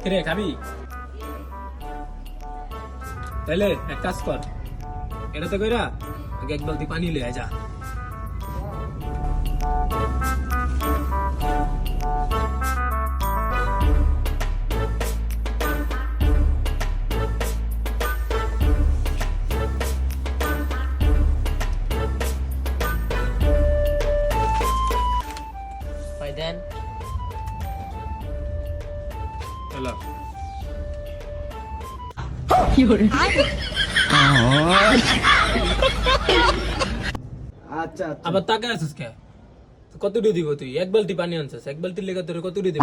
কিরে খাবি? তাইলে এক কাজ কর, এটাতে কইরা আগে এক বালতি পানি লয়ে আয় যা। ভাই দেন। চলো। আচ্ছা আবার তাকে আছিস কে? কতটি দিব তুই? এক বালতি পানি আনছিস, এক বালতির লেগে তোর কতটি দিব?